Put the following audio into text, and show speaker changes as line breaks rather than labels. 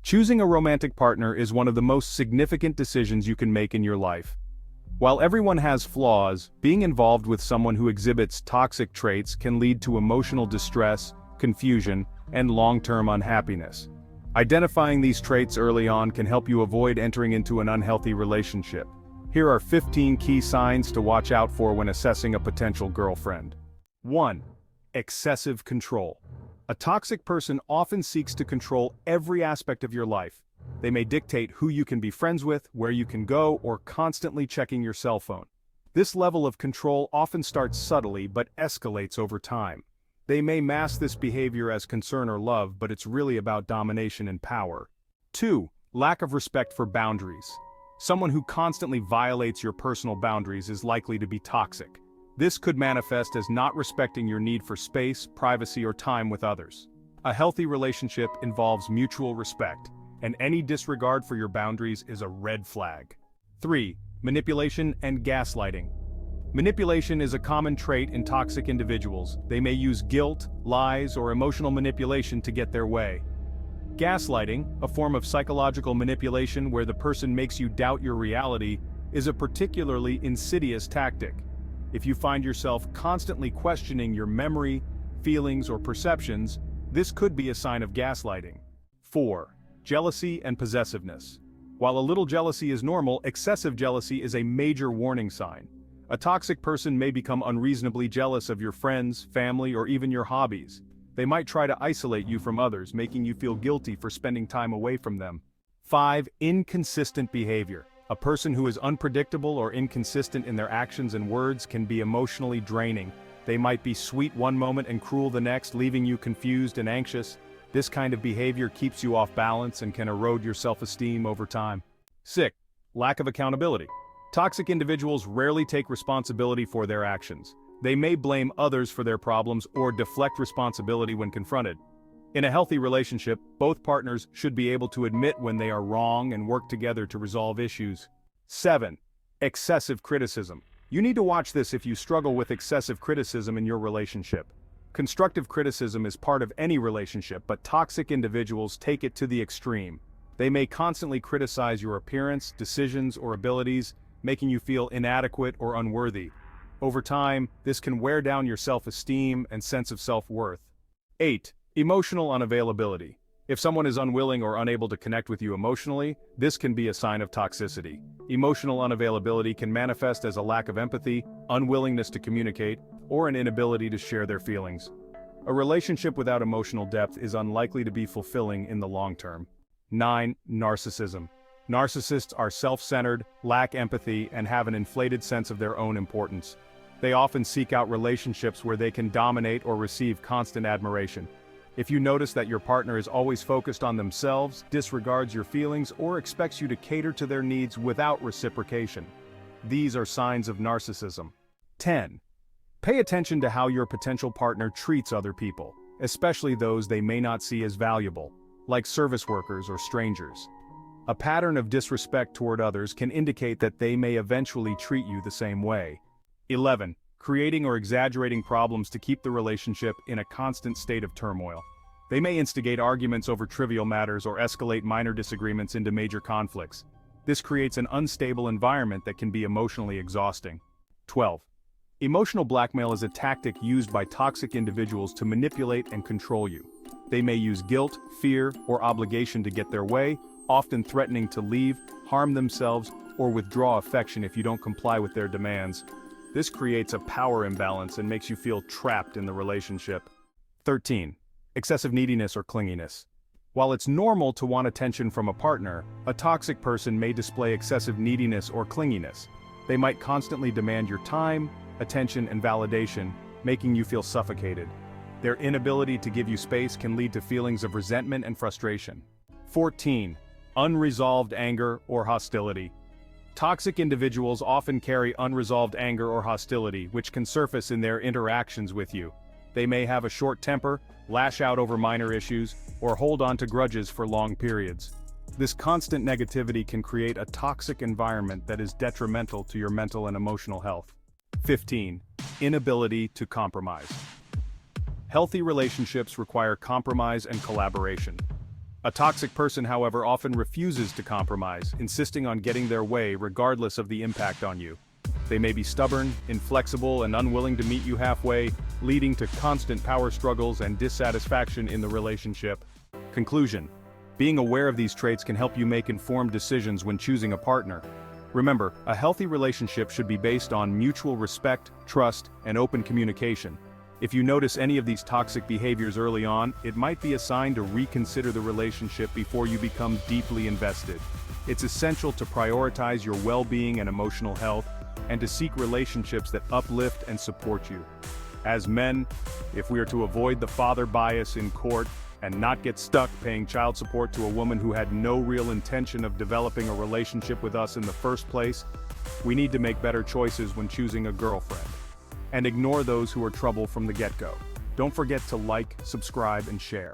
Choosing a romantic partner is one of the most significant decisions you can make in your life. While everyone has flaws, being involved with someone who exhibits toxic traits can lead to emotional distress, confusion, and long-term unhappiness. Identifying these traits early on can help you avoid entering into an unhealthy relationship. Here are 15 key signs to watch out for when assessing a potential girlfriend. 1. Excessive control. A toxic person often seeks to control every aspect of your life. They may dictate who you can be friends with, where you can go, or constantly checking your cell phone. This level of control often starts subtly but escalates over time. They may mask this behavior as concern or love, but it's really about domination and power. 2. Lack of respect for boundaries. Someone who constantly violates your personal boundaries is likely to be toxic. This could manifest as not respecting your need for space, privacy, or time with others. A healthy relationship involves mutual respect, and any disregard for your boundaries is a red flag. 3. Manipulation and gaslighting. Manipulation is a common trait in toxic individuals. They may use guilt, lies, or emotional manipulation to get their way. Gaslighting, a form of psychological manipulation where the person makes you doubt your reality, is a particularly insidious tactic. If you find yourself constantly questioning your memory, feelings, or perceptions, this could be a sign of gaslighting. 4. Jealousy and possessiveness. While a little jealousy is normal, excessive jealousy is a major warning sign. A toxic person may become unreasonably jealous of your friends, family, or even your hobbies. They might try to isolate you from others, making you feel guilty for spending time away from them. 5. Inconsistent behavior. A person who is unpredictable or inconsistent in their actions and words can be emotionally draining. They might be sweet one moment and cruel the next, leaving you confused and anxious. This kind of behavior keeps you off balance and can erode your self-esteem over time. 6. Lack of accountability. Toxic individuals rarely take responsibility for their actions. They may blame others for their problems or deflect responsibility when confronted. In a healthy relationship, both partners should be able to admit when they are wrong and work together to resolve issues. 7. Excessive criticism. You need to watch this if you struggle with excessive criticism in your relationship. Constructive criticism is part of any relationship, but toxic individuals take it to the extreme. They may constantly criticize your appearance, decisions, or abilities, making you feel inadequate or unworthy. Over time, this can wear down your self-esteem and sense of self-worth. 8. Emotional unavailability. If someone is unwilling or unable to connect with you emotionally, this can be a sign of toxicity. Emotional unavailability can manifest as a lack of empathy, unwillingness to communicate, or an inability to share their feelings. A relationship without emotional depth is unlikely to be fulfilling in the long term. 9. Narcissism. Narcissists are self-centered, lack empathy, and have an inflated sense of their own importance. They often seek out relationships where they can dominate or receive constant admiration. If you notice that your partner is always focused on themselves, disregards your feelings, or expects you to cater to their needs without reciprocation, these are signs of narcissism. 10. Pay attention to how your potential partner treats other people, especially those they may not see as valuable, like service workers or strangers. A pattern of disrespect toward others can indicate that they may eventually treat you the same way. 11. Creating or exaggerating problems to keep the relationship in a constant state of turmoil. They may instigate arguments over trivial matters or escalate minor disagreements into major conflicts. This creates an unstable environment that can be emotionally exhausting. 12. Emotional blackmail is a tactic used by toxic individuals to manipulate and control you. They may use guilt, fear, or obligation to get their way, often threatening to leave, harm themselves, or withdraw affection if you don't comply with their demands. This creates a power imbalance and makes you feel trapped in the relationship. 13. Excessive neediness or clinginess. While it's normal to want attention from a partner, a toxic person may display excessive neediness or clinginess. They might constantly demand your time, attention, and validation, making you feel suffocated. Their inability to give you space can lead to feelings of resentment and frustration. 14. Unresolved anger or hostility. Toxic individuals often carry unresolved anger or hostility, which can surface in their interactions with you. They may have a short temper, lash out over minor issues, or hold on to grudges for long periods. This constant negativity can create a toxic environment that is detrimental to your mental and emotional health. 15. Inability to compromise. Healthy relationships require compromise and collaboration. A toxic person, however, often refuses to compromise, insisting on getting their way regardless of the impact on you. They may be stubborn, inflexible, and unwilling to meet you halfway, leading to constant power struggles and dissatisfaction in the relationship. Conclusion: being aware of these traits can help you make informed decisions when choosing a partner. Remember, a healthy relationship should be based on mutual respect, trust, and open communication. If you notice any of these toxic behaviors early on, it might be a sign to reconsider the relationship before you become deeply invested. It's essential to prioritize your well-being and emotional health, and to seek relationships that uplift and support you. As men, if we are to avoid the father bias in court and not get stuck paying child support to a woman who had no real intention of developing a relationship with us in the first place, we need to make better choices when choosing a girlfriend. And ignore those who are trouble from the get-go. Don't forget to like, subscribe, and share.